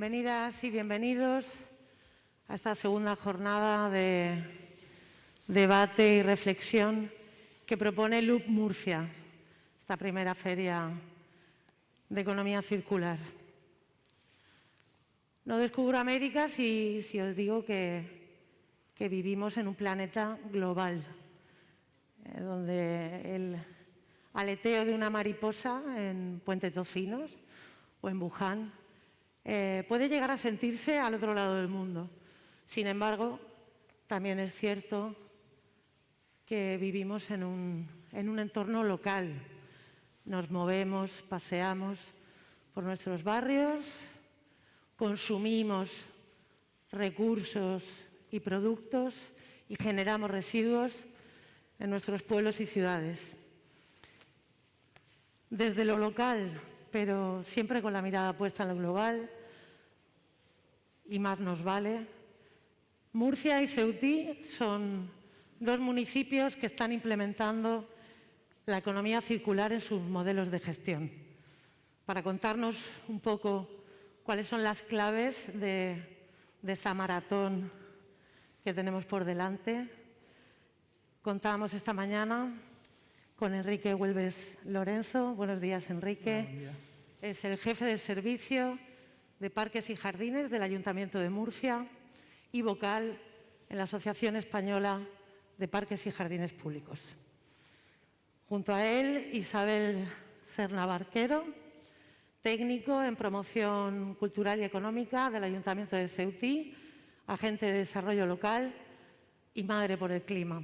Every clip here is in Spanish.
Bienvenidas y bienvenidos a esta segunda jornada de debate y reflexión que propone LUC Murcia, esta primera feria de economía circular. No descubro América si os digo que vivimos en un planeta global, donde el aleteo de una mariposa en Puente Tocinos o en Wuhan puede llegar a sentirse al otro lado del mundo. Sin embargo, también es cierto que vivimos en un entorno local. Nos movemos, paseamos por nuestros barrios, consumimos recursos y productos y generamos residuos en nuestros pueblos y ciudades. Desde lo local, pero siempre con la mirada puesta en lo global, y más nos vale, Murcia y Ceutí son dos municipios que están implementando la economía circular en sus modelos de gestión. Para contarnos un poco cuáles son las claves de esta maratón que tenemos por delante, contábamos esta mañana con Enrique Huelves Lorenzo. Buenos días, Enrique. Buenos días. Es el jefe del servicio de Parques y Jardines del Ayuntamiento de Murcia y vocal en la Asociación Española de Parques y Jardines Públicos. Junto a él, Isabel Serna Barquero, técnico en promoción cultural y económica del Ayuntamiento de Ceutí, agente de desarrollo local y madre por el clima.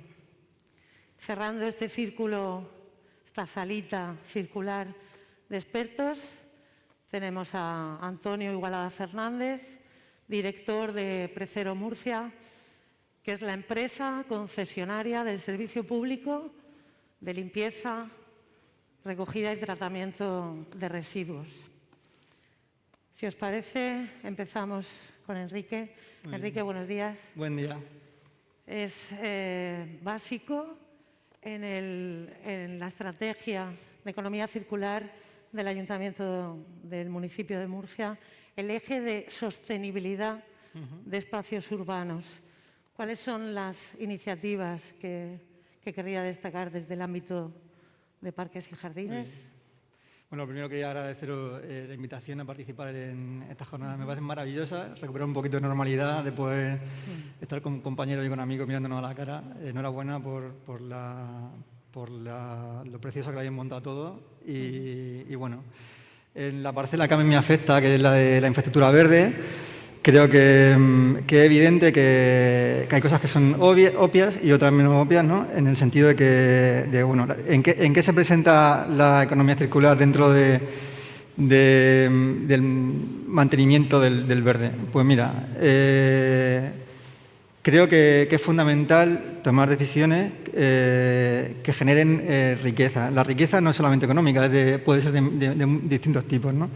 Cerrando este círculo, esta salita circular de expertos, tenemos a Antonio Igualada Fernández, director de Precero Murcia, que es la empresa concesionaria del servicio público de limpieza, recogida y tratamiento de residuos. Si os parece, empezamos con Enrique. Enrique, buenos días. Buen día. Es básico en la estrategia de economía circular del Ayuntamiento del municipio de Murcia el eje de sostenibilidad de espacios urbanos. ¿Cuáles son las iniciativas que querría destacar desde el ámbito de parques y jardines? Bueno, lo primero quería agradeceros la invitación a participar en esta jornada. Me parece maravillosa, recuperar un poquito de normalidad, de poder estar con compañeros y con amigos mirándonos a la cara. Enhorabuena por lo precioso que habéis montado todo. Y bueno, en la parcela que a mí me afecta, que es la de la infraestructura verde, creo que es evidente que hay cosas que son obvias y otras menos obvias, ¿no? En el sentido de bueno, ¿en qué se presenta la economía circular dentro del mantenimiento del verde? Pues mira, creo que es fundamental tomar decisiones que generen riqueza. La riqueza no es solamente económica, puede ser de distintos tipos, ¿no?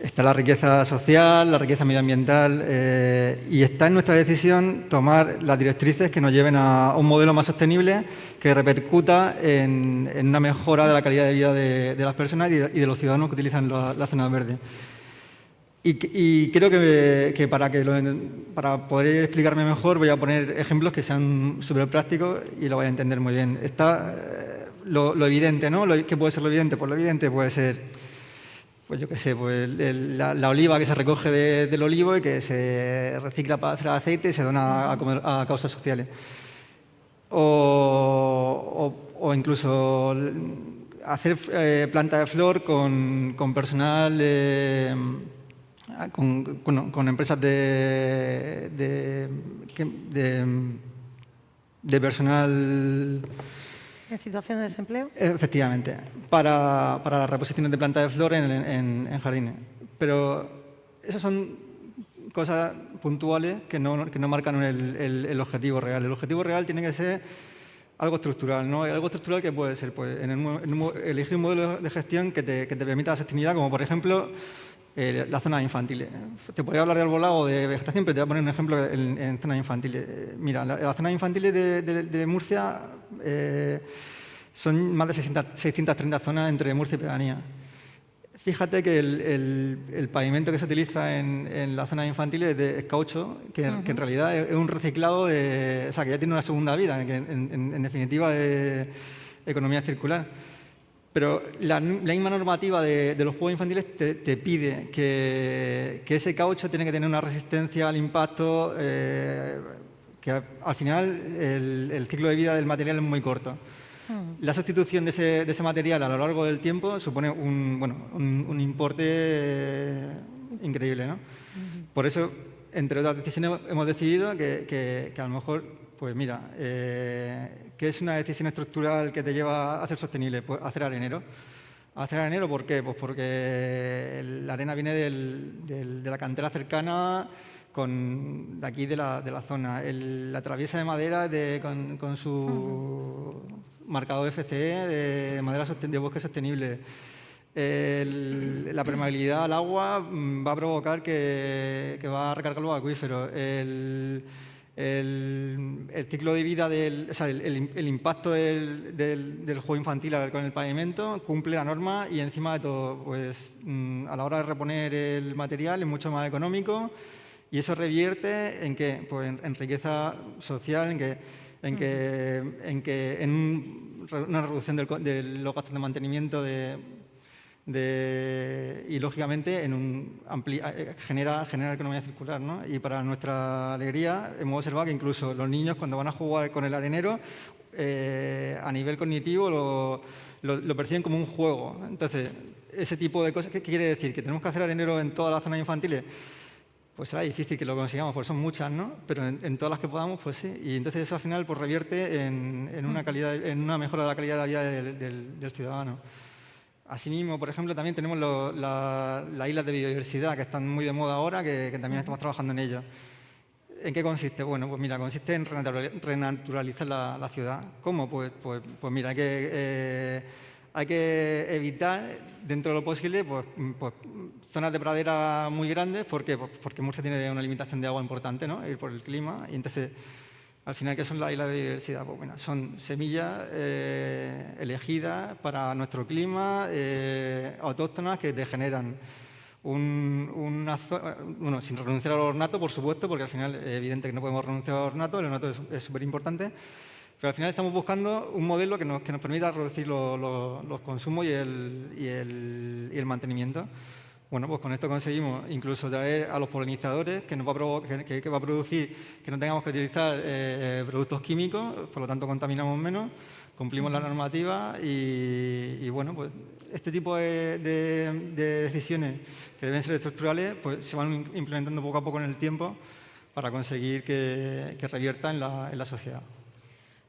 Está la riqueza social, la riqueza medioambiental y está en nuestra decisión tomar las directrices que nos lleven a un modelo más sostenible que repercuta en una mejora de la calidad de vida de las personas y de los ciudadanos que utilizan la zona verde. Y creo que para poder explicarme mejor voy a poner ejemplos que sean súper prácticos y lo voy a entender muy bien. Está lo evidente, ¿no? ¿Qué puede ser lo evidente? Pues lo evidente puede ser, pues yo qué sé, pues la oliva que se recoge del olivo y que se recicla para hacer aceite y se dona a causas sociales. O incluso hacer planta de flor con personal con empresas de personal ¿En situación de desempleo? Efectivamente, para las reposiciones de planta de flor en jardines. Pero esas son cosas puntuales que no marcan el objetivo real. El objetivo real tiene que ser algo estructural, ¿no? Algo estructural que puede ser pues, elegir un modelo de gestión que te permita la sostenibilidad, como por ejemplo las zonas infantiles. Te podría hablar de arbolado o de vegetación, pero te voy a poner un ejemplo en zonas infantiles. Mira, las zonas infantiles de Murcia son más de 630 zonas entre Murcia y pedanía. Fíjate que el pavimento que se utiliza en las zonas infantiles es caucho, que en realidad es un reciclado, o sea, que ya tiene una segunda vida, que en definitiva es economía circular. Pero la misma normativa de los juegos infantiles te pide que ese caucho tiene que tener una resistencia al impacto, que al final el ciclo de vida del material es muy corto. La sustitución de ese material a lo largo del tiempo supone un importe increíble, ¿no? Por eso, entre otras decisiones, hemos decidido que a lo mejor, pues mira, ¿qué es una decisión estructural que te lleva a ser sostenible? Pues hacer arenero. ¿Hacer arenero por qué? Pues porque la arena viene de la cantera cercana de aquí de la zona. La traviesa de madera con su marcado FCE de madera de bosque sostenible. La permeabilidad al agua va a provocar que va a recargar los acuíferos. El ciclo de vida, o sea, el impacto del juego infantil con el pavimento cumple la norma y encima de todo, pues a la hora de reponer el material es mucho más económico y eso revierte en ¿qué? Pues en riqueza social, en una reducción de los gastos de mantenimiento y lógicamente genera economía circular, ¿no? Y para nuestra alegría hemos observado que incluso los niños cuando van a jugar con el arenero a nivel cognitivo lo perciben como un juego. Entonces, ese tipo de cosas, ¿qué quiere decir? ¿Que tenemos que hacer arenero en todas las zonas infantiles? Pues será difícil que lo consigamos, porque son muchas, ¿no? Pero en todas las que podamos, pues sí. Y entonces eso al final pues revierte en una mejora de la calidad de la vida del ciudadano. Asimismo, por ejemplo, también tenemos las islas de biodiversidad, que están muy de moda ahora, que también estamos trabajando en ello. ¿En qué consiste? Bueno, pues mira, consiste en renaturalizar la ciudad. ¿Cómo? Pues mira, hay que evitar, dentro de lo posible, pues zonas de pradera muy grandes. ¿Por qué? Pues porque Murcia tiene una limitación de agua importante, ¿no? Ir por el clima. Y entonces, al final, ¿qué son las islas de biodiversidad? Pues bueno, son semillas elegidas para nuestro clima, autóctonas, que te generan sin renunciar al ornato, por supuesto, porque al final es evidente que no podemos renunciar al ornato, el ornato es súper importante, pero al final estamos buscando un modelo que nos permita reducir los consumos y el mantenimiento. Bueno, pues con esto conseguimos incluso traer a los polinizadores, que va a producir que no tengamos que utilizar productos químicos, por lo tanto contaminamos menos, cumplimos la normativa y bueno, pues este tipo de decisiones que deben ser estructurales, pues se van implementando poco a poco en el tiempo para conseguir que revierta en la sociedad.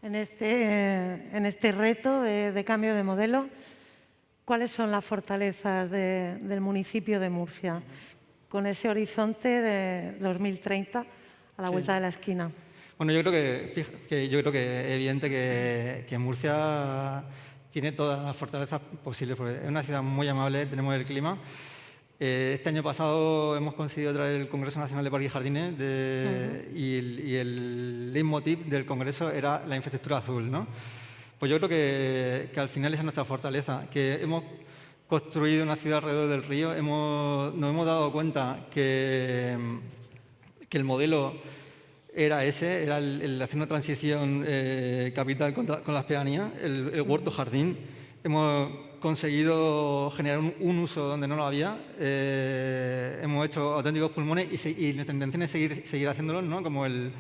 En este reto de cambio de modelo, ¿cuáles son las fortalezas del municipio de Murcia con ese horizonte de 2030 a la vuelta de la esquina? Bueno, yo creo que es evidente que Murcia tiene todas las fortalezas posibles, porque es una ciudad muy amable, tenemos el clima. Este año pasado hemos conseguido traer el Congreso Nacional de Parques y Jardines y el leitmotiv del Congreso era la infraestructura azul, ¿no? Pues yo creo que al final esa es nuestra fortaleza, que hemos construido una ciudad alrededor del río, nos hemos dado cuenta que el modelo era el hacer una transición capital con las pedanías, el huerto-jardín. Hemos conseguido generar un uso donde no lo había, hemos hecho auténticos pulmones y nuestra intención es seguir haciéndolo, ¿no? Como el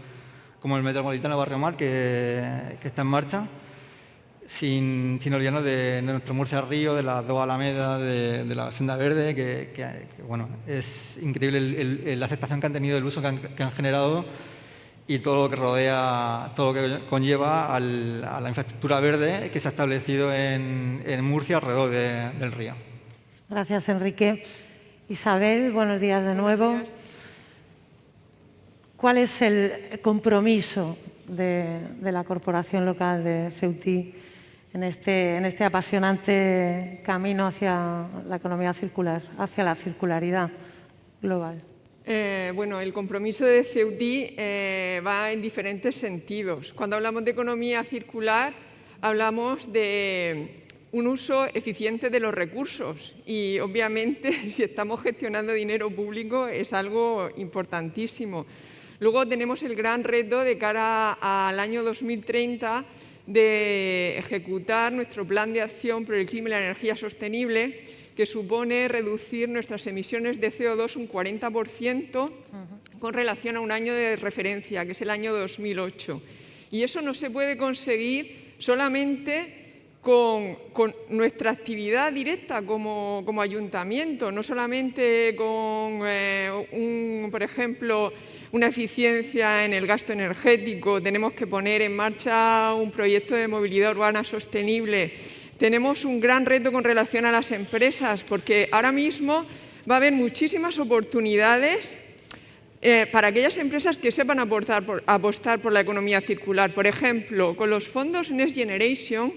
Metropolitano Barrio Mar, que está en marcha, sin olvidarnos de nuestro Murcia Río, de las dos Alamedas, de la Senda Verde, que bueno, es increíble la aceptación que han tenido, el uso que han generado y todo lo que rodea, todo lo que conlleva a la infraestructura verde que se ha establecido en Murcia alrededor del río. Gracias, Enrique. Isabel, buenos días de nuevo. Buenos días. ¿Cuál es el compromiso de la Corporación Local de Ceutí en este apasionante camino hacia la economía circular, hacia la circularidad global? Bueno, el compromiso de Ceutí va en diferentes sentidos. Cuando hablamos de economía circular, hablamos de un uso eficiente de los recursos y, obviamente, si estamos gestionando dinero público es algo importantísimo. Luego tenemos el gran reto de cara al año 2030 de ejecutar nuestro plan de acción por el clima y la energía sostenible, que supone reducir nuestras emisiones de CO2 un 40% con relación a un año de referencia, que es el año 2008. Y eso no se puede conseguir solamente con nuestra actividad directa como ayuntamiento, no solamente con, por ejemplo, una eficiencia en el gasto energético. Tenemos que poner en marcha un proyecto de movilidad urbana sostenible. Tenemos un gran reto con relación a las empresas, porque ahora mismo va a haber muchísimas oportunidades para aquellas empresas que sepan apostar por la economía circular. Por ejemplo, con los fondos Next Generation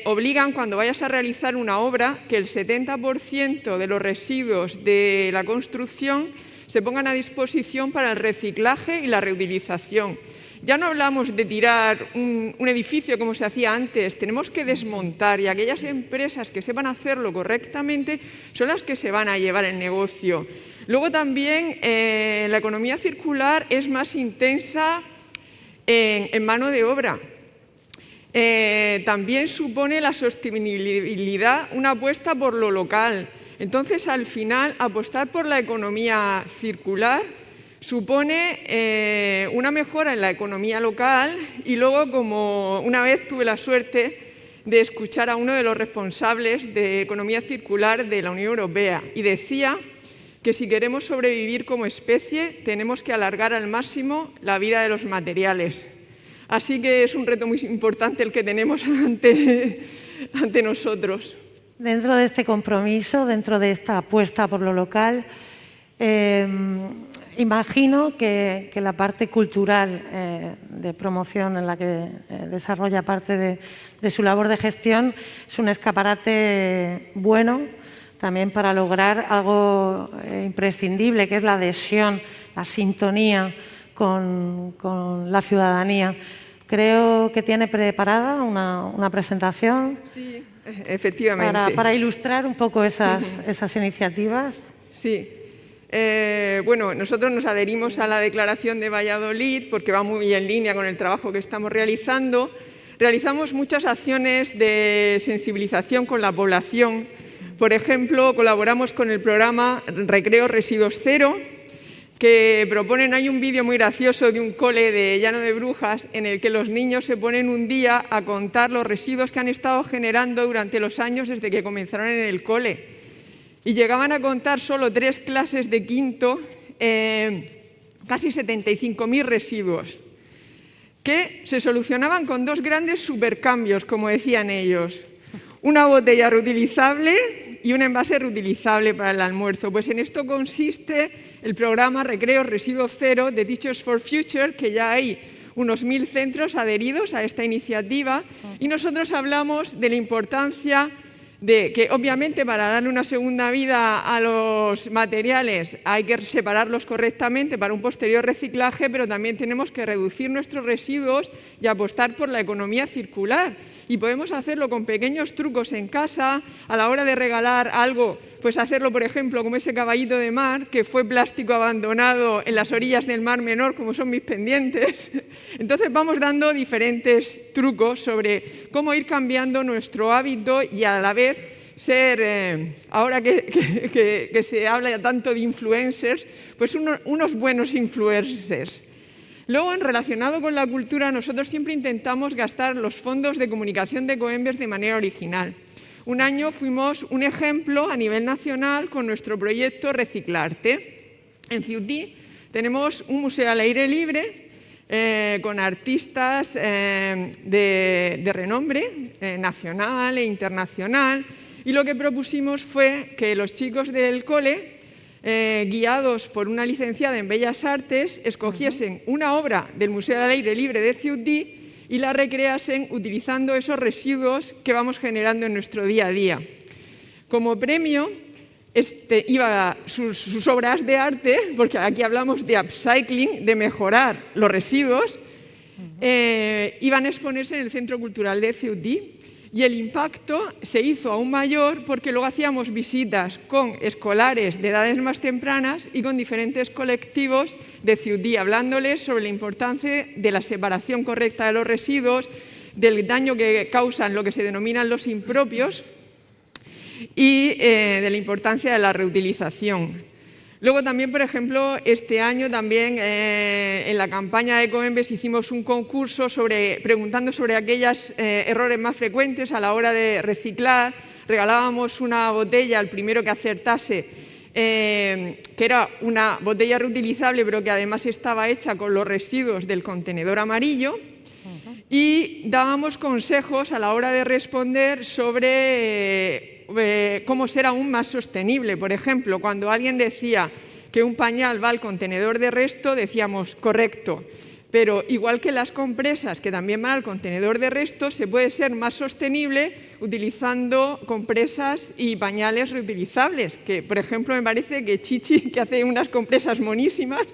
obligan, cuando vayas a realizar una obra, que el 70% de los residuos de la construcción se pongan a disposición para el reciclaje y la reutilización. Ya no hablamos de tirar un edificio como se hacía antes, tenemos que desmontar, y aquellas empresas que sepan hacerlo correctamente son las que se van a llevar el negocio. Luego también la economía circular es más intensa en mano de obra. También supone la sostenibilidad una apuesta por lo local. Entonces, al final, apostar por la economía circular supone una mejora en la economía local. Y luego, como una vez tuve la suerte de escuchar a uno de los responsables de economía circular de la Unión Europea, y decía que si queremos sobrevivir como especie tenemos que alargar al máximo la vida de los materiales. Así que es un reto muy importante el que tenemos ante nosotros. Dentro de este compromiso, dentro de esta apuesta por lo local, imagino que la parte cultural de promoción en la que desarrolla parte de su labor de gestión es un escaparate bueno también para lograr algo imprescindible, que es la adhesión, la sintonía con la ciudadanía. Creo que tiene preparada una presentación. Sí, efectivamente. Para ilustrar un poco esas iniciativas. Sí. Bueno, nosotros nos adherimos a la Declaración de Valladolid porque va muy en línea con el trabajo que estamos realizando. Realizamos muchas acciones de sensibilización con la población. Por ejemplo, colaboramos con el programa Recreo Residuos Cero, que proponen, hay un vídeo muy gracioso de un cole de Llano de Brujas en el que los niños se ponen un día a contar los residuos que han estado generando durante los años desde que comenzaron en el cole. Y llegaban a contar solo 3 clases de quinto, casi 75.000 residuos, que se solucionaban con 2 grandes supercambios, como decían ellos. Una botella reutilizable y un envase reutilizable para el almuerzo. Pues en esto consiste el programa Recreo Residuos Cero de Teachers for Future, que ya hay unos 1.000 centros adheridos a esta iniciativa, y nosotros hablamos de la importancia de que, obviamente, para darle una segunda vida a los materiales hay que separarlos correctamente para un posterior reciclaje, pero también tenemos que reducir nuestros residuos y apostar por la economía circular. Y podemos hacerlo con pequeños trucos en casa, a la hora de regalar algo, pues hacerlo, por ejemplo, como ese caballito de mar que fue plástico abandonado en las orillas del Mar Menor, como son mis pendientes. Entonces vamos dando diferentes trucos sobre cómo ir cambiando nuestro hábito y a la vez ser, ahora que se habla ya tanto de influencers, pues unos buenos influencers. Luego, relacionado con la cultura, nosotros siempre intentamos gastar los fondos de comunicación de Ecoembes de manera original. Un año fuimos un ejemplo a nivel nacional con nuestro proyecto Reciclarte. En Ciutí tenemos un museo al aire libre con artistas de renombre nacional e internacional, y lo que propusimos fue que los chicos del cole, guiados por una licenciada en Bellas Artes, escogiesen una obra del Museo al Aire Libre de Ciutí y la recreasen utilizando esos residuos que vamos generando en nuestro día a día. Como premio, iba sus obras de arte, porque aquí hablamos de upcycling, de mejorar los residuos, iban a exponerse en el Centro Cultural de Ciutí. Y el impacto se hizo aún mayor porque luego hacíamos visitas con escolares de edades más tempranas y con diferentes colectivos de Ciutí, hablándoles sobre la importancia de la separación correcta de los residuos, del daño que causan lo que se denominan los impropios y de la importancia de la reutilización. Luego también, por ejemplo, este año también en la campaña de Ecoembes hicimos un concurso preguntando sobre aquellos errores más frecuentes a la hora de reciclar. Regalábamos una botella al primero que acertase, que era una botella reutilizable, pero que además estaba hecha con los residuos del contenedor amarillo. Y dábamos consejos a la hora de responder sobre cómo ser aún más sostenible. Por ejemplo, cuando alguien decía que un pañal va al contenedor de resto, decíamos correcto, pero igual que las compresas que también van al contenedor de resto, se puede ser más sostenible utilizando compresas y pañales reutilizables, que por ejemplo me parece que Chichi, que hace unas compresas monísimas,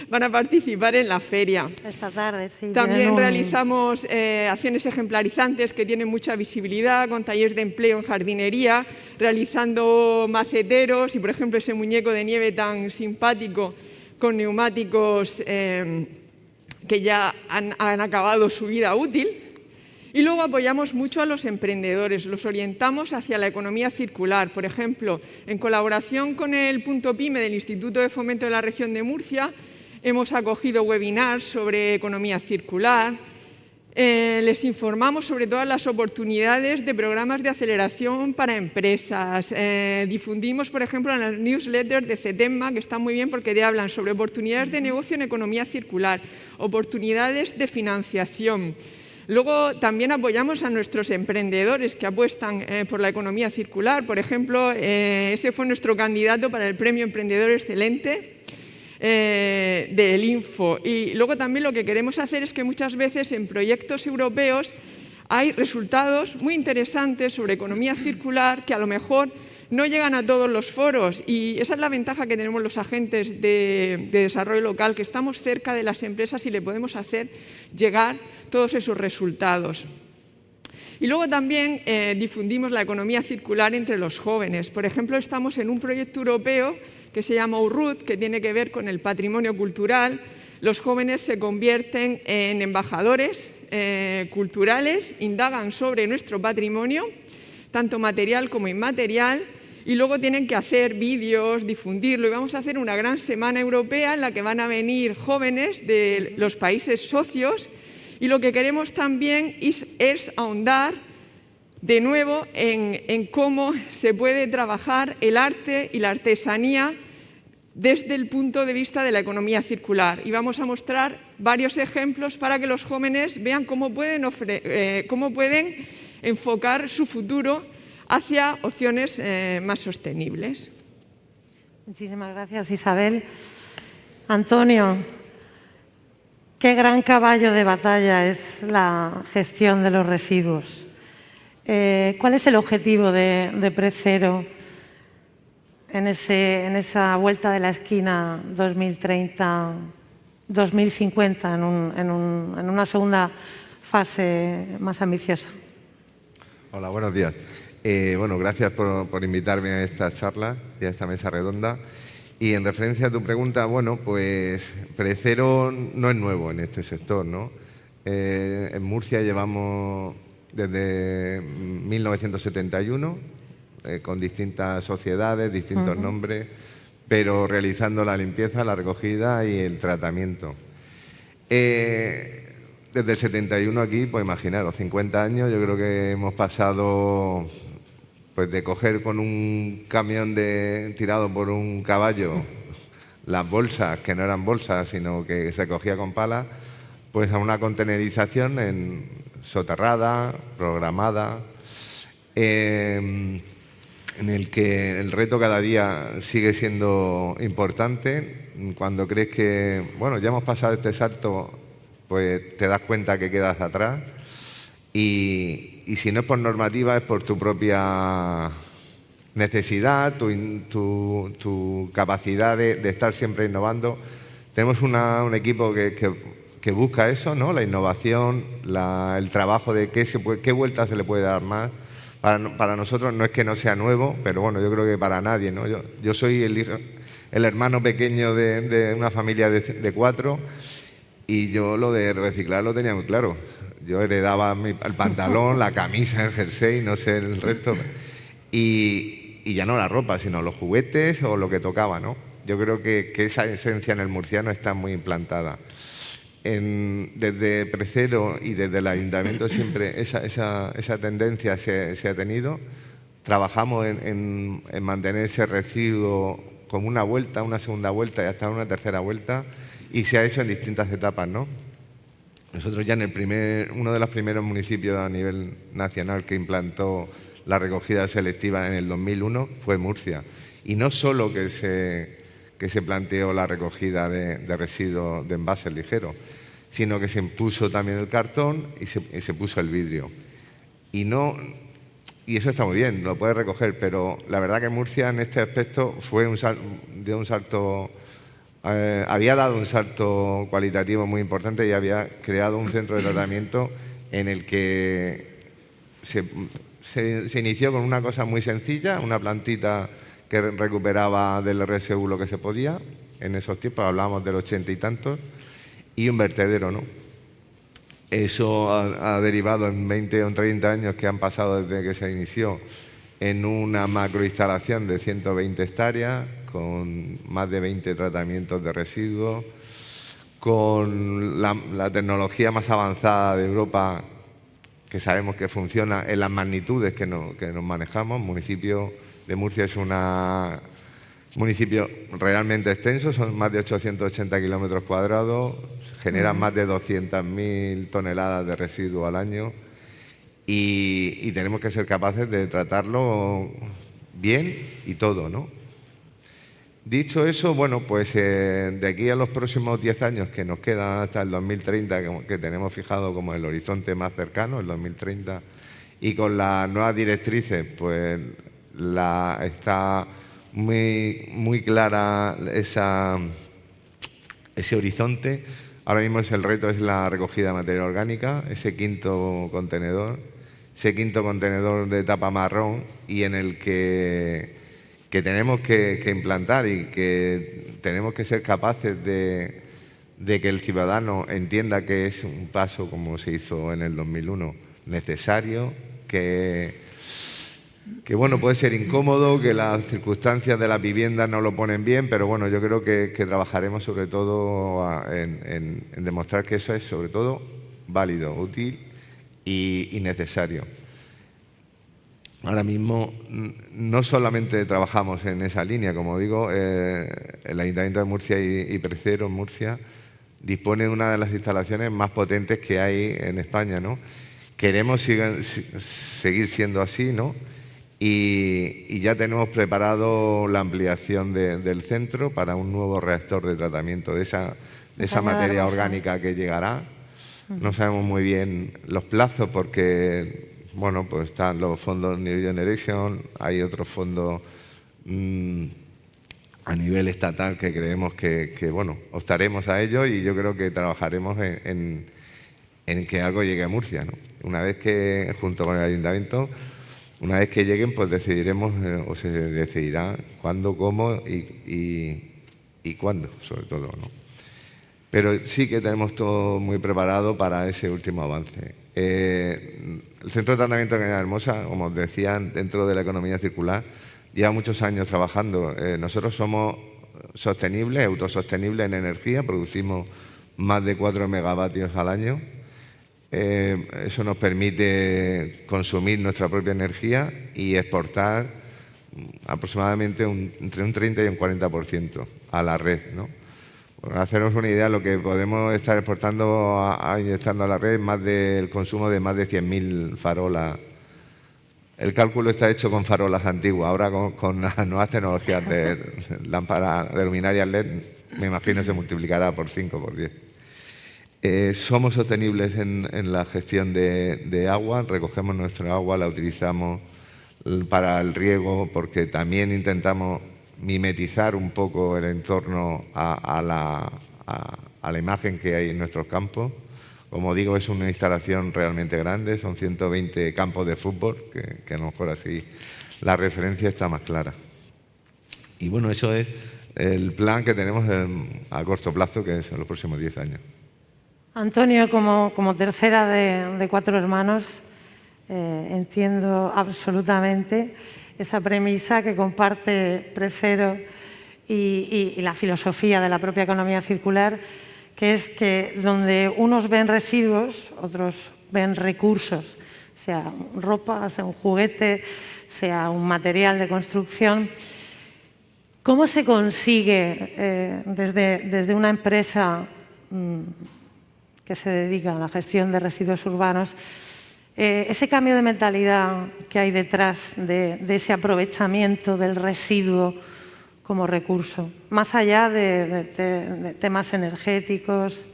van a participar en la feria. Esta tarde, sí. También realizamos acciones ejemplarizantes que tienen mucha visibilidad, con talleres de empleo en jardinería, realizando maceteros y, por ejemplo, ese muñeco de nieve tan simpático con neumáticos que ya han acabado su vida útil. Y luego apoyamos mucho a los emprendedores, los orientamos hacia la economía circular. Por ejemplo, en colaboración con el Punto Pyme del Instituto de Fomento de la Región de Murcia, hemos acogido webinars sobre economía circular. Les informamos sobre todas las oportunidades de programas de aceleración para empresas. Difundimos, por ejemplo, en las newsletters de CETEMMA, que están muy bien porque te hablan sobre oportunidades de negocio en economía circular, oportunidades de financiación. Luego también apoyamos a nuestros emprendedores que apuestan por la economía circular. Por ejemplo, ese fue nuestro candidato para el Premio Emprendedor Excelente del Info. Y luego también lo que queremos hacer es que muchas veces en proyectos europeos hay resultados muy interesantes sobre economía circular que a lo mejor no llegan a todos los foros, y esa es la ventaja que tenemos los agentes de desarrollo local, que estamos cerca de las empresas y le podemos hacer llegar todos esos resultados. Y luego también difundimos la economía circular entre los jóvenes. Por ejemplo, estamos en un proyecto europeo que se llama URRUT, que tiene que ver con el patrimonio cultural. Los jóvenes se convierten en embajadores culturales, indagan sobre nuestro patrimonio, tanto material como inmaterial, y luego tienen que hacer vídeos, difundirlo, y vamos a hacer una gran semana europea en la que van a venir jóvenes de los países socios, y lo que queremos también es ahondar de nuevo en cómo se puede trabajar el arte y la artesanía desde el punto de vista de la economía circular. Y vamos a mostrar varios ejemplos para que los jóvenes vean cómo pueden enfocar su futuro hacia opciones más sostenibles. Muchísimas gracias, Isabel. Antonio, qué gran caballo de batalla es la gestión de los residuos. ¿Cuál es el objetivo de Precero en esa vuelta de la esquina 2030-2050 en una segunda fase más ambiciosa? Hola, buenos días. Bueno, gracias por invitarme a esta charla y a esta mesa redonda. Y en referencia a tu pregunta, bueno, pues Precero no es nuevo en este sector, ¿no? En Murcia llevamos desde 1971 con distintas sociedades, distintos nombres, pero realizando la limpieza, la recogida y el tratamiento. Desde el 71 aquí, pues imaginaros, 50 años, yo creo que hemos pasado pues de coger con un camión tirado por un caballo las bolsas, que no eran bolsas, sino que se cogía con palas, pues a una contenerización soterrada, programada, en el que el reto cada día sigue siendo importante. Cuando crees que, bueno, ya hemos pasado este salto, pues te das cuenta que quedas atrás. Y si no es por normativa, es por tu propia necesidad, tu capacidad de estar siempre innovando. Tenemos un equipo que que busca eso, ¿no? La innovación, el trabajo de qué vuelta se le puede dar más. Para nosotros no es que no sea nuevo, pero bueno, yo creo que para nadie, ¿no? Yo soy el hermano pequeño de una familia de 4 y yo lo de reciclar lo tenía muy claro. Yo heredaba el pantalón, la camisa, el jersey, no sé el resto. Y ya no la ropa, sino los juguetes o lo que tocaba, ¿no? Yo creo que esa esencia en el murciano está muy implantada. Desde Precero y desde el ayuntamiento siempre esa tendencia se ha tenido. Trabajamos en mantener ese residuo como una vuelta, una segunda vuelta y hasta una tercera vuelta, y se ha hecho en distintas etapas, ¿no? Nosotros ya uno de los primeros municipios a nivel nacional que implantó la recogida selectiva en el 2001 fue Murcia. Y no solo que se planteó la recogida de residuos de envases ligeros, sino que se impuso también el cartón y se puso el vidrio. Y eso está muy bien, lo puedes recoger, pero la verdad que Murcia en este aspecto había dado un salto cualitativo muy importante y había creado un centro de tratamiento en el que se inició con una cosa muy sencilla, una plantita que recuperaba del RSU lo que se podía. En esos tiempos hablábamos del 80 y tantos, y un vertedero, ¿no? Eso ha derivado en 20 o 30 años que han pasado desde que se inició en una macroinstalación de 120 hectáreas, con más de 20 tratamientos de residuos, con la tecnología más avanzada de Europa, que sabemos que funciona en las magnitudes que nos manejamos. El municipio de Murcia es un municipio realmente extenso, son más de 880 kilómetros cuadrados, generan más de 200.000 toneladas de residuos al año y tenemos que ser capaces de tratarlo bien y todo, ¿no? Dicho eso, bueno, pues de aquí a los próximos 10 años que nos quedan hasta el 2030, que tenemos fijado como el horizonte más cercano, el 2030, y con las nuevas directrices, pues está muy clara ese horizonte. Ahora mismo el reto es la recogida de materia orgánica, ese quinto contenedor de tapa marrón, y en el que tenemos que implantar y que tenemos que ser capaces de que el ciudadano entienda que es un paso, como se hizo en el 2001, necesario, que bueno, puede ser incómodo, que las circunstancias de las viviendas no lo ponen bien, pero bueno, yo creo que trabajaremos sobre todo en demostrar que eso es sobre todo válido, útil y necesario. Ahora mismo no solamente trabajamos en esa línea, como digo, el Ayuntamiento de Murcia y Precero en Murcia dispone de una de las instalaciones más potentes que hay en España, ¿no? Queremos seguir siendo así, ¿no? Y ya tenemos preparado la ampliación del centro para un nuevo reactor de tratamiento de esa materia orgánica que llegará. No sabemos muy bien los plazos porque, bueno, pues están los fondos New Generation, hay otros fondos a nivel estatal que creemos que bueno, optaremos a ello, y yo creo que trabajaremos en que algo llegue a Murcia, ¿no? Una vez que, junto con el ayuntamiento, una vez que lleguen, pues decidiremos o se decidirá cuándo, cómo y cuándo, sobre todo, ¿no? Pero sí que tenemos todo muy preparado para ese último avance. El Centro de Tratamiento de Cañada Hermosa, como os decía, dentro de la economía circular, lleva muchos años trabajando. Nosotros somos sostenibles, autosostenibles en energía, producimos más de 4 megavatios al año. Eso nos permite consumir nuestra propia energía y exportar aproximadamente entre un 30 y un 40% a la red, ¿no? Para hacernos una idea, lo que podemos estar exportando inyectando a la red es más del consumo de más de 100.000 farolas. El cálculo está hecho con farolas antiguas. Ahora con las nuevas tecnologías de lámparas, de luminarias LED, me imagino se multiplicará por 5, por 10. Somos sostenibles en la gestión de agua, recogemos nuestra agua, la utilizamos para el riego, porque también intentamos mimetizar un poco el entorno a a la imagen que hay en nuestros campos. Como digo, es una instalación realmente grande, son 120 campos de fútbol, que a lo mejor así la referencia está más clara. Y bueno, eso es el plan que tenemos a corto plazo, que es en los próximos 10 años. Antonio, como tercera de 4 hermanos, entiendo absolutamente esa premisa que comparte Precero y la filosofía de la propia economía circular, que es que donde unos ven residuos, otros ven recursos, sea ropa, sea un juguete, sea un material de construcción. ¿Cómo se consigue desde una empresa que se dedica a la gestión de residuos urbanos ese cambio de mentalidad que hay detrás de ese aprovechamiento del residuo como recurso, más allá de temas energéticos?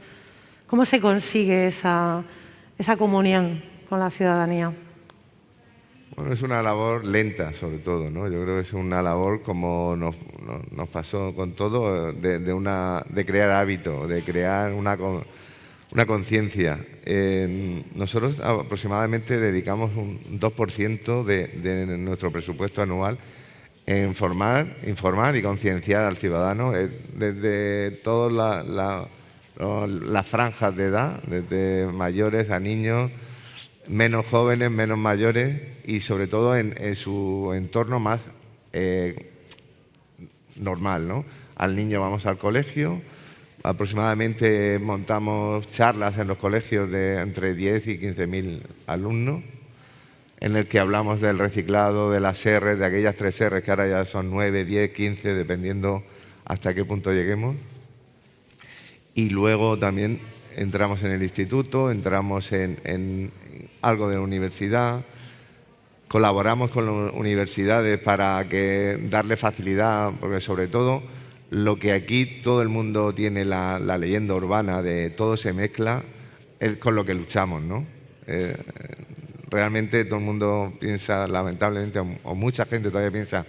¿Cómo se consigue esa comunión con la ciudadanía? Bueno, es una labor lenta, sobre todo, ¿no? Yo creo que es una labor, como nos pasó con todo, de crear hábito, de crear una conciencia. Nosotros aproximadamente dedicamos un 2% de nuestro presupuesto anual en informar y concienciar al ciudadano desde todas las franjas de edad, desde mayores a niños, menos jóvenes, menos mayores, y sobre todo en su entorno más normal, ¿no? Al niño vamos al colegio, aproximadamente montamos charlas en los colegios de entre 10 y 15.000 alumnos, en el que hablamos del reciclado, de las R's, de aquellas 3 R's que ahora ya son 9, 10, 15, dependiendo hasta qué punto lleguemos. Y luego también entramos en el instituto, entramos en algo de la universidad, colaboramos con las universidades para darle facilidad, porque sobre todo lo que aquí todo el mundo tiene la leyenda urbana de todo se mezcla, es con lo que luchamos, ¿no? Realmente todo el mundo piensa, lamentablemente, o mucha gente todavía piensa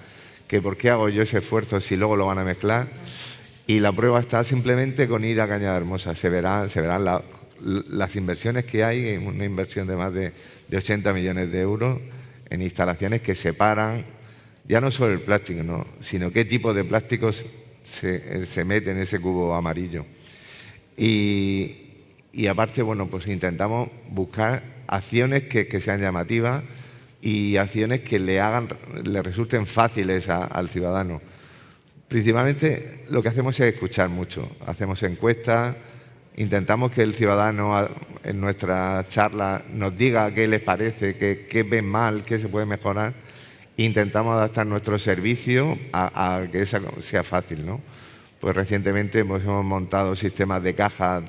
que ¿por qué hago yo ese esfuerzo si luego lo van a mezclar? Y la prueba está simplemente con ir a Cañada Hermosa. Se verán las inversiones que hay, una inversión de más de 80 millones de euros en instalaciones que separan ya no solo el plástico, ¿no?, sino qué tipo de plásticos se mete en ese cubo amarillo. Y aparte, bueno, pues intentamos buscar acciones que sean llamativas y acciones que le resulten fáciles al ciudadano. Principalmente lo que hacemos es escuchar mucho. Hacemos encuestas, intentamos que el ciudadano en nuestra charla nos diga qué les parece, qué ven mal, qué se puede mejorar. Intentamos adaptar nuestro servicio a que esa sea fácil, ¿no? Pues recientemente hemos montado sistemas de cajas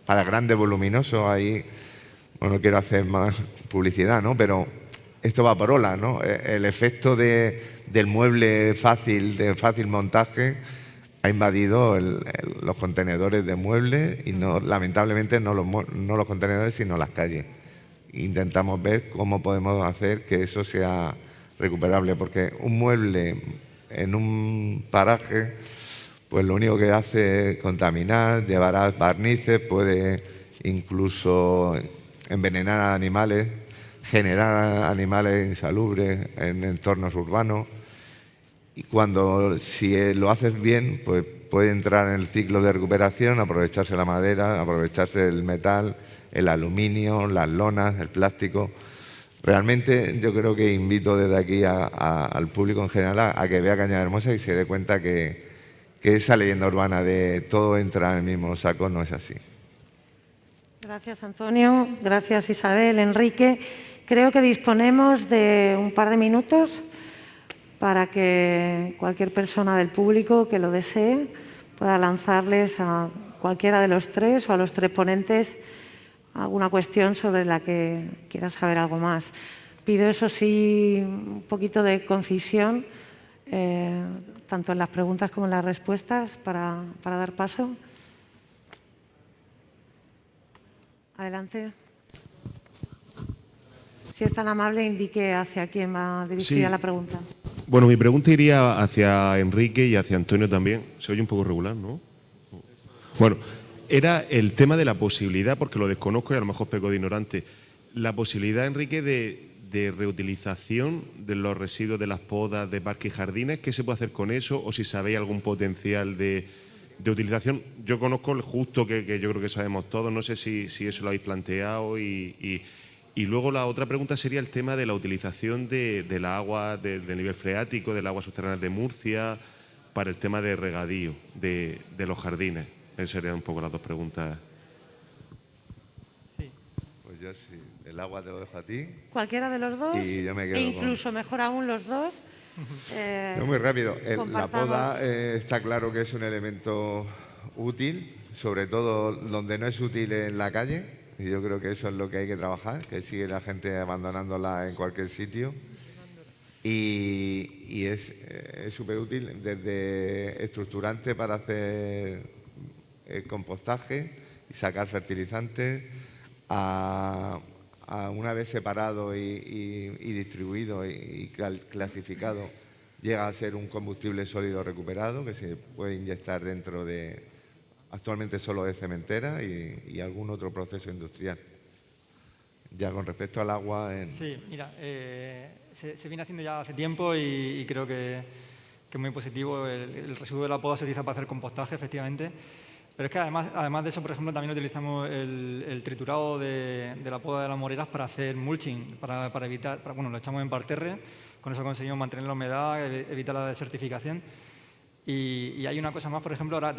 para grandes voluminosos. Ahí, bueno, no quiero hacer más publicidad, ¿no?, pero esto va por ola, ¿no? El efecto del mueble fácil, de fácil montaje, ha invadido los contenedores de muebles y lamentablemente no los contenedores, sino las calles. Intentamos ver cómo podemos hacer que eso sea recuperable, porque un mueble en un paraje, pues lo único que hace es contaminar, llevará barnices, puede incluso envenenar a animales, generar animales insalubres en entornos urbanos. Y si lo haces bien, pues puede entrar en el ciclo de recuperación, aprovecharse la madera, aprovecharse el metal, el aluminio, las lonas, el plástico. Realmente yo creo que invito desde aquí al público en general a que vea Cañada Hermosa y se dé cuenta que esa leyenda urbana de todo entra en el mismo saco no es así. Gracias, Antonio. Gracias, Isabel. Enrique, creo que disponemos de un par de minutos para que cualquier persona del público que lo desee pueda lanzarles a cualquiera de los tres o a los tres ponentes alguna cuestión sobre la que quiera saber algo más. Pido, eso sí, un poquito de concisión, tanto en las preguntas como en las respuestas, para dar paso. Adelante. Si es tan amable, indique hacia quién va dirigida la pregunta. Bueno, mi pregunta iría hacia Enrique y hacia Antonio también. Se oye un poco regular, ¿no? Bueno, era el tema de la posibilidad, porque lo desconozco y a lo mejor peco de ignorante, la posibilidad, Enrique, de reutilización de los residuos de las podas de parques y jardines. ¿Qué se puede hacer con eso? O si sabéis algún potencial de utilización. Yo conozco el justo, que yo creo que sabemos todos, no sé si eso lo habéis planteado. Y luego la otra pregunta sería el tema de la utilización del agua, del nivel freático, del agua subterránea de Murcia, para el tema de regadío de los jardines. Esas serían un poco las dos preguntas. Sí. Pues yo sí, el agua te lo dejo a ti. Cualquiera de los dos, Y yo me quedo e incluso mejor aún los dos. No, muy rápido. La compartamos. poda está claro que es un elemento útil, sobre todo donde no es útil en la calle. Y yo creo que eso es lo que hay que trabajar, que sigue la gente abandonándola en cualquier sitio. Y es súper útil desde estructurante para hacer compostaje y sacar fertilizantes a una vez separado y distribuido y clasificado, llega a ser un combustible sólido recuperado que se puede inyectar dentro de, actualmente solo de cementera y algún otro proceso industrial. Ya con respecto al agua... Sí, mira, se viene haciendo ya hace tiempo y creo que es muy positivo. El residuo de la poda se utiliza para hacer compostaje, efectivamente. Pero es que además de eso, por ejemplo, también utilizamos el triturado de la poda de las moreras para hacer mulching, para evitar, bueno, lo echamos en parterre, con eso conseguimos mantener la humedad, evitar la desertificación. Y hay una cosa más, por ejemplo, ahora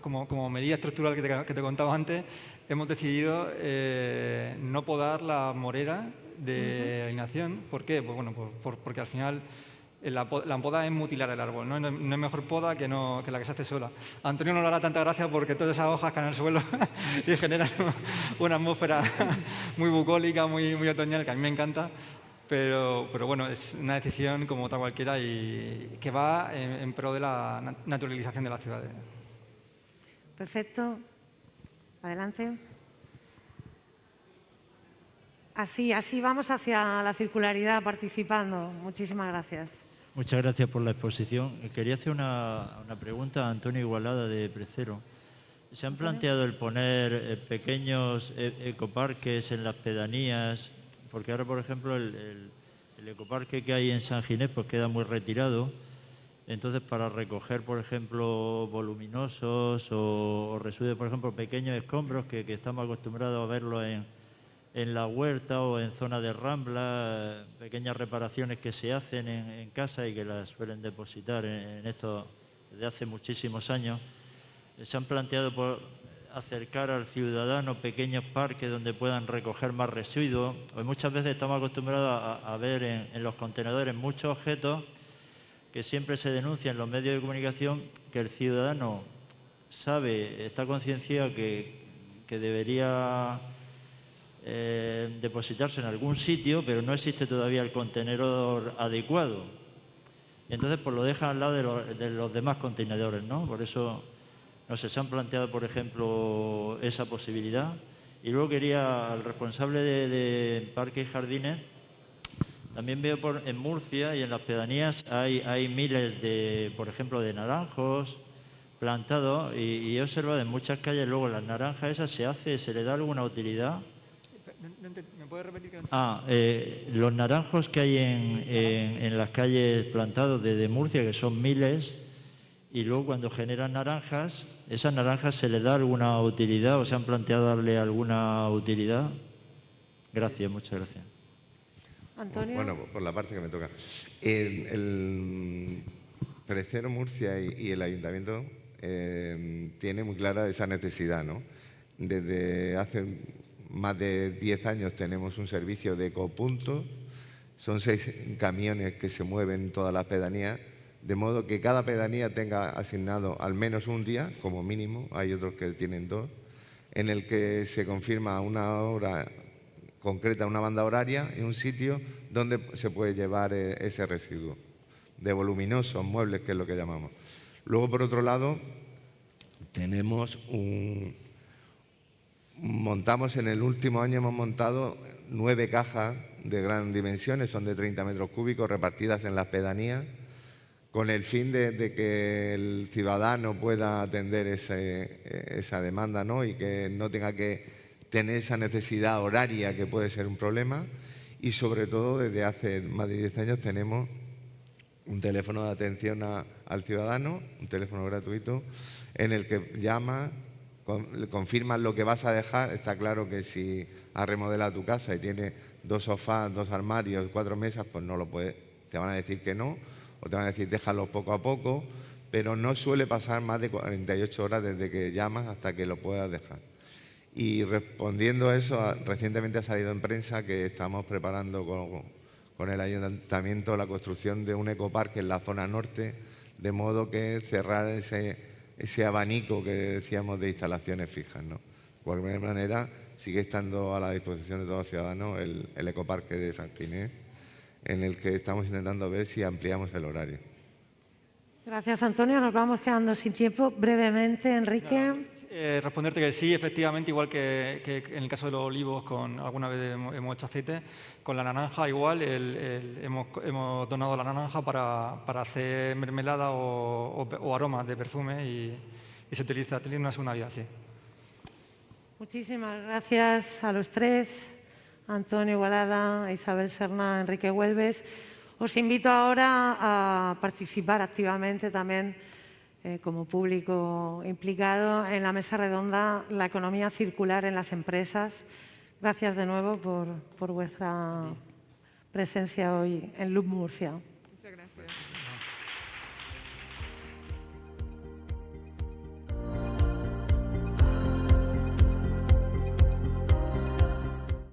como medida estructural que te contaba antes, hemos decidido no podar la morera de alineación. ¿Por qué? Pues bueno, porque al final la poda es mutilar el árbol, ¿no? No es mejor poda que la que se hace sola. A Antonio no le hará tanta gracia porque todas esas hojas caen al suelo y generan una atmósfera muy bucólica, muy otoñal, que a mí me encanta. Pero bueno, es una decisión como otra cualquiera y que va en pro de la naturalización de las ciudades. Perfecto. Adelante. Así vamos hacia la circularidad participando. Muchísimas gracias. Muchas gracias por la exposición. Quería hacer una pregunta a Antonio Igualada de Precero. ¿Se han planteado el poner pequeños ecoparques en las pedanías? Porque ahora, por ejemplo, el ecoparque que hay en San Ginés pues queda muy retirado. Entonces, para recoger, por ejemplo, voluminosos o residuos, por ejemplo, pequeños escombros que estamos acostumbrados a verlos en la huerta o en zona de rambla, pequeñas reparaciones que se hacen en casa y que las suelen depositar en esto desde hace muchísimos años. Se han planteado por acercar al ciudadano pequeños parques donde puedan recoger más residuos. Pues muchas veces estamos acostumbrados a ver en los contenedores muchos objetos que siempre se denuncian en los medios de comunicación que el ciudadano sabe, está concienciado que debería depositarse en algún sitio, pero no existe todavía el contenedor adecuado. Entonces, pues lo dejan al lado de los demás contenedores, ¿no? Por eso, no sé, se han planteado, por ejemplo, esa posibilidad. Y luego quería, al responsable de Parques y Jardines, también veo en Murcia y en las pedanías hay miles de, por ejemplo, de naranjos plantados y he observado en muchas calles luego las naranjas esas se le da alguna utilidad. ¿Me puedes repetir? Los naranjos que hay en las calles plantados de Murcia, que son miles, y luego cuando generan naranjas, ¿esas naranjas se les da alguna utilidad o se han planteado darle alguna utilidad? Gracias, muchas gracias. Antonio. Bueno, por la parte que me toca. El Precero Murcia y el Ayuntamiento tiene muy clara esa necesidad, ¿no? Desde hace más de 10 años tenemos un servicio de ecopuntos. Son 6 camiones que se mueven en todas las pedanías, de modo que cada pedanía tenga asignado al menos un día, como mínimo, hay otros que tienen 2, en el que se confirma una hora concreta, una banda horaria y un sitio donde se puede llevar ese residuo de voluminosos, muebles, que es lo que llamamos. Luego, por otro lado, tenemos montamos en el último año, hemos montado 9 cajas de gran dimensiones, son de 30 metros cúbicos repartidas en las pedanías, con el fin de que el ciudadano pueda atender esa demanda, ¿no? Y que no tenga que tener esa necesidad horaria que puede ser un problema. Y sobre todo, desde hace más de 10 años tenemos un teléfono de atención al ciudadano, un teléfono gratuito, en el que llamas, confirmas lo que vas a dejar. Está claro que si has remodelado tu casa y tienes 2 sofás, 2 armarios, 4 mesas, pues no lo puedes, te van a decir que no, o te van a decir déjalo poco a poco, pero no suele pasar más de 48 horas desde que llamas hasta que lo puedas dejar. Y respondiendo a eso, recientemente ha salido en prensa que estamos preparando con el ayuntamiento la construcción de un ecoparque en la zona norte, de modo que cerrar ese abanico que decíamos de instalaciones fijas, ¿no? De cualquier manera, sigue estando a la disposición de todos los ciudadanos el ecoparque de San Ginés, en el que estamos intentando ver si ampliamos el horario. Gracias, Antonio. Nos vamos quedando sin tiempo. Brevemente, Enrique. Responderte que sí, efectivamente, igual que en el caso de los olivos, alguna vez hemos hecho aceite, con la naranja igual, hemos donado la naranja para hacer mermelada o aromas de perfume y se utiliza, tiene una segunda vía, sí. Muchísimas gracias a los tres, Antonio Igualada, Isabel Serna, Enrique Huelves. Os invito ahora a participar activamente también como público implicado en la mesa redonda La economía circular en las empresas. Gracias de nuevo por vuestra presencia hoy en LUB Murcia.